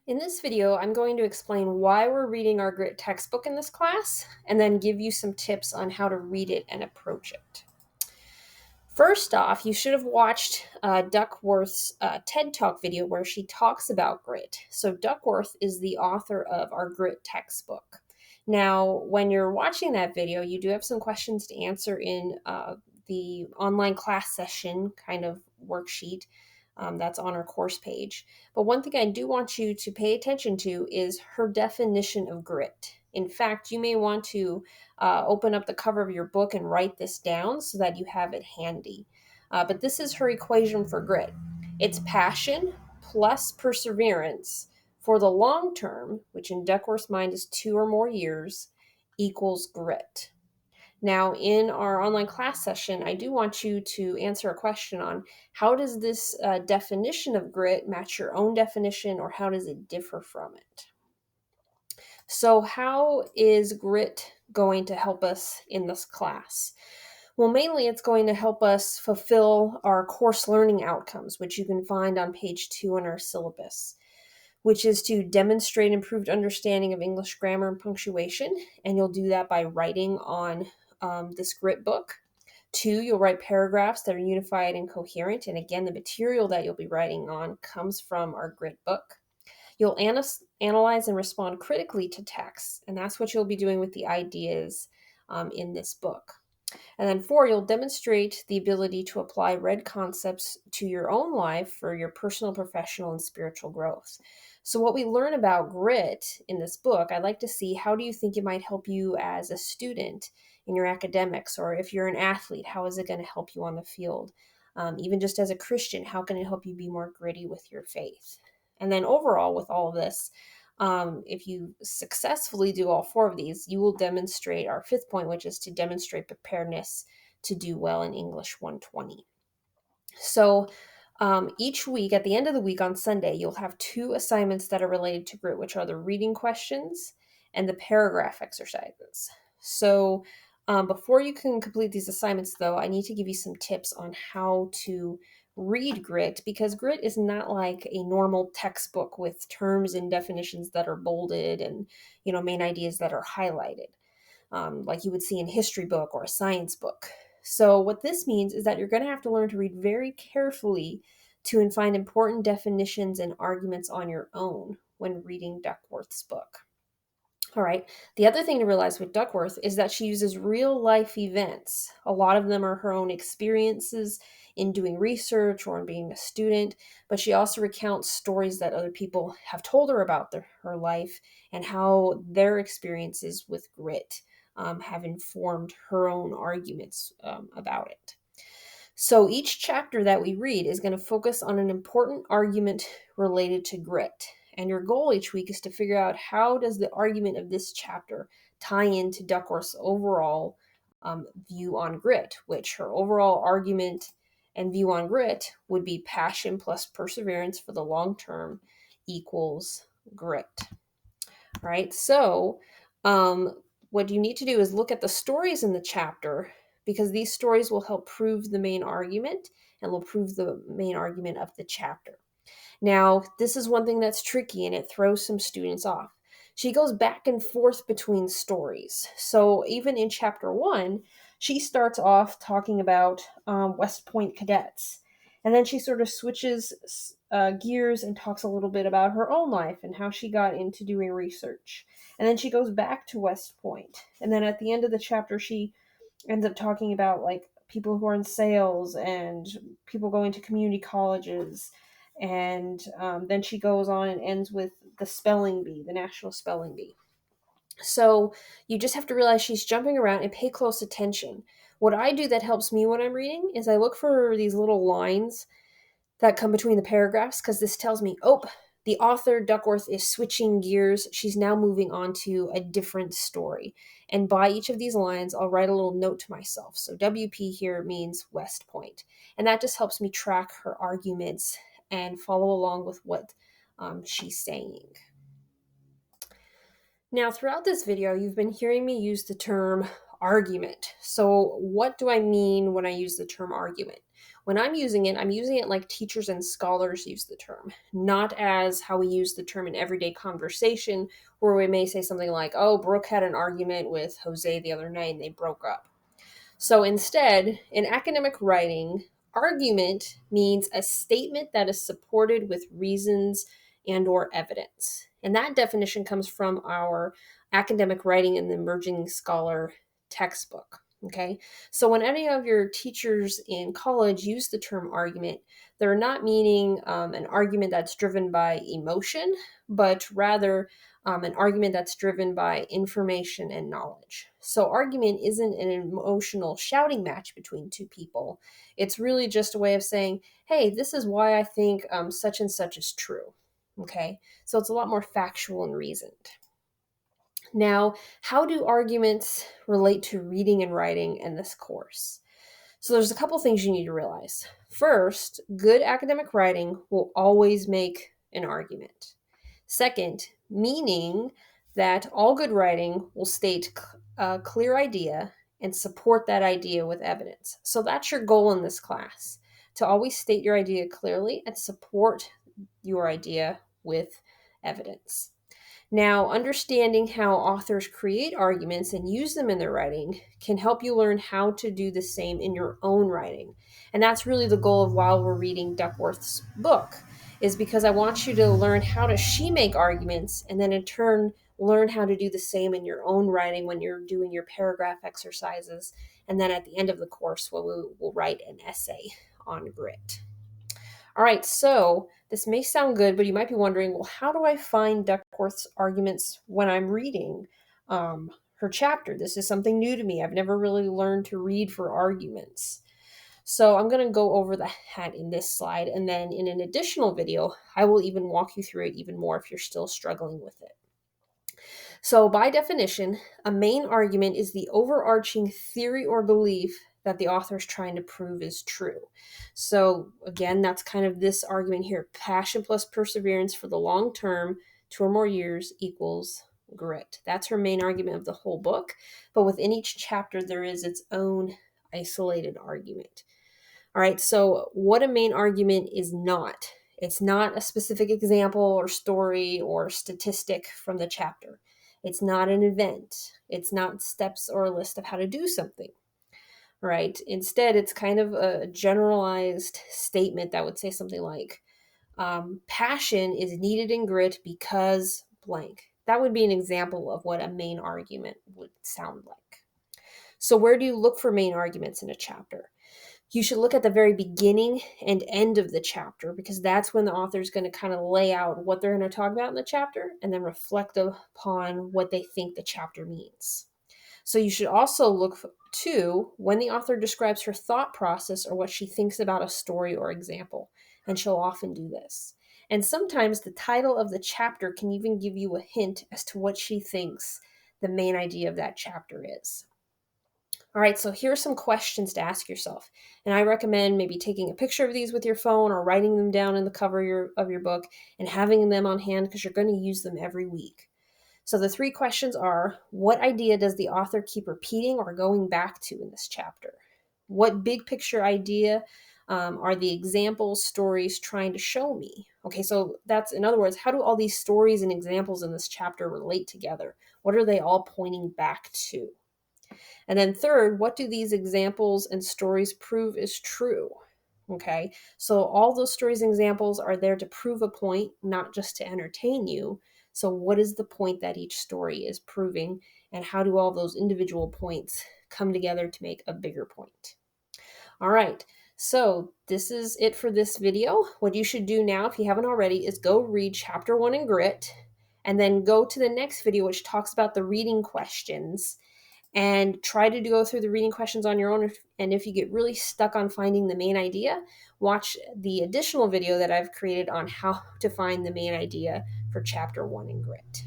In this video, I'm going to explain why we're reading our grit textbook in this class, and then give you some tips on how to read it and approach it. First off, you should have watched Duckworth's TED Talk video where she talks about grit. So Duckworth is the author of our grit textbook. Now, when you're watching that video, you do have some questions to answer in the online class session kind of worksheet that's on our course page. But one thing I do want you to pay attention to is her definition of grit. In fact, you may want to open up the cover of your book and write this down so that you have it handy. But this is her equation for grit. It's passion plus perseverance for the long term, which in Duckworth's mind is 2 or more years, equals grit. Now, in our online class session, I do want you to answer a question on how does this definition of grit match your own definition, or how does it differ from it? So, how is grit going to help us in this class? Well, mainly it's going to help us fulfill our course learning outcomes, which you can find on page 2 in our syllabus, which is to demonstrate improved understanding of English grammar and punctuation. And you'll do that by writing on this grit book. 2, you'll write paragraphs that are unified and coherent. And again, the material that you'll be writing on comes from our grit book. You'll analyze and respond critically to texts, and that's what you'll be doing with the ideas in this book. And then 4, you'll demonstrate the ability to apply read concepts to your own life for your personal, professional, and spiritual growth. So what we learn about grit in this book, I'd like to see how do you think it might help you as a student in your academics, or if you're an athlete, how is it going to help you on the field? Even just as a Christian, how can it help you be more gritty with your faith? And then overall, with all of this, if you successfully do all 4 of these, you will demonstrate our 5th point, which is to demonstrate preparedness to do well in English 120. So each week, at the end of the week on Sunday, you'll have 2 assignments that are related to grit, which are the reading questions and the paragraph exercises. So before you can complete these assignments, though, I need to give you some tips on how to read grit, because grit is not like a normal textbook with terms and definitions that are bolded and main ideas that are highlighted, like you would see in a history book or a science book. So what this means is that you're going to have to learn to read very carefully to find important definitions and arguments on your own when reading Duckworth's book. All right. The other thing to realize with Duckworth is that she uses real life events. A lot of them are her own experiences in doing research or in being a student, but she also recounts stories that other people have told her about her life and how their experiences with grit have informed her own arguments about it. So each chapter that we read is going to focus on an important argument related to grit. And your goal each week is to figure out how does the argument of this chapter tie into Duckworth's overall view on grit, which her overall argument and view on grit would be passion plus perseverance for the long term equals grit. All right, so what you need to do is look at the stories in the chapter, because these stories will help prove the main argument and will prove the main argument of the chapter. Now, this is one thing that's tricky and it throws some students off. She goes back and forth between stories. So even in chapter 1, she starts off talking about West Point cadets. And then she sort of switches gears and talks a little bit about her own life and how she got into doing research. And then she goes back to West Point. And then at the end of the chapter, she ends up talking about like people who are in sales and people going to community colleges. And then she goes on and ends with the spelling bee, the National Spelling Bee. So you just have to realize she's jumping around and pay close attention. What I do that helps me when I'm reading is I look for these little lines that come between the paragraphs, because this tells me, oh, the author, Duckworth, is switching gears. She's now moving on to a different story. And by each of these lines, I'll write a little note to myself. So WP here means West Point. And that just helps me track her arguments and follow along with what she's saying. Now, throughout this video, you've been hearing me use the term argument. So what do I mean when I use the term argument? When I'm using it like teachers and scholars use the term, not as how we use the term in everyday conversation, where we may say something like, oh, Brooke had an argument with Jose the other night and they broke up. So instead, in academic writing, argument means a statement that is supported with reasons and or evidence. And that definition comes from our academic writing in the emerging scholar textbook. Okay, so when any of your teachers in college use the term argument, they're not meaning an argument that's driven by emotion, but rather an argument that's driven by information and knowledge. So, argument isn't an emotional shouting match between two people. It's really just a way of saying, hey, this is why I think such and such is true. Okay, so it's a lot more factual and reasoned. Now, how do arguments relate to reading and writing in this course? So, there's a couple things you need to realize. First, good academic writing will always make an argument. Second, meaning that all good writing will state a clear idea and support that idea with evidence. So that's your goal in this class, to always state your idea clearly and support your idea with evidence. Now, understanding how authors create arguments and use them in their writing can help you learn how to do the same in your own writing. And that's really the goal of while we're reading Duckworth's book, is because I want you to learn how does she make arguments, and then in turn learn how to do the same in your own writing when you're doing your paragraph exercises. And then at the end of the course, we'll write an essay on grit. All right, so this may sound good, but you might be wondering, well, how do I find Duckworth's arguments when I'm reading her chapter? This is something new to me. I've never really learned to read for arguments. So I'm going to go over that in this slide, and then in an additional video, I will even walk you through it even more if you're still struggling with it. So by definition, a main argument is the overarching theory or belief that the author is trying to prove is true. So again, that's kind of this argument here. Passion plus perseverance for the long term, 2 or more years equals grit. That's her main argument of the whole book. But within each chapter, there is its own isolated argument. All right, so what a main argument is not. It's not a specific example or story or statistic from the chapter. It's not an event. It's not steps or a list of how to do something. Right? Instead, it's kind of a generalized statement that would say something like, passion is needed in grit because blank. That would be an example of what a main argument would sound like. So where do you look for main arguments in a chapter? You should look at the very beginning and end of the chapter, because that's when the author is going to kind of lay out what they're going to talk about in the chapter and then reflect upon what they think the chapter means. So you should also look to when the author describes her thought process or what she thinks about a story or example, and she'll often do this. And sometimes the title of the chapter can even give you a hint as to what she thinks the main idea of that chapter is. All right, so here are some questions to ask yourself. And I recommend maybe taking a picture of these with your phone or writing them down in the cover of your book and having them on hand, because you're going to use them every week. So the 3 questions are, what idea does the author keep repeating or going back to in this chapter? What big picture idea are the examples, stories trying to show me? Okay, so that's, in other words, how do all these stories and examples in this chapter relate together? What are they all pointing back to? And then third, what do these examples and stories prove is true? Okay, so all those stories and examples are there to prove a point, not just to entertain you. So what is the point that each story is proving, and how do all those individual points come together to make a bigger point? All right, so this is it for this video. What you should do now, if you haven't already, is go read chapter 1 in Grit, and then go to the next video, which talks about the reading questions, and try to go through the reading questions on your own. And if you get really stuck on finding the main idea, watch the additional video that I've created on how to find the main idea for chapter 1 in Grit.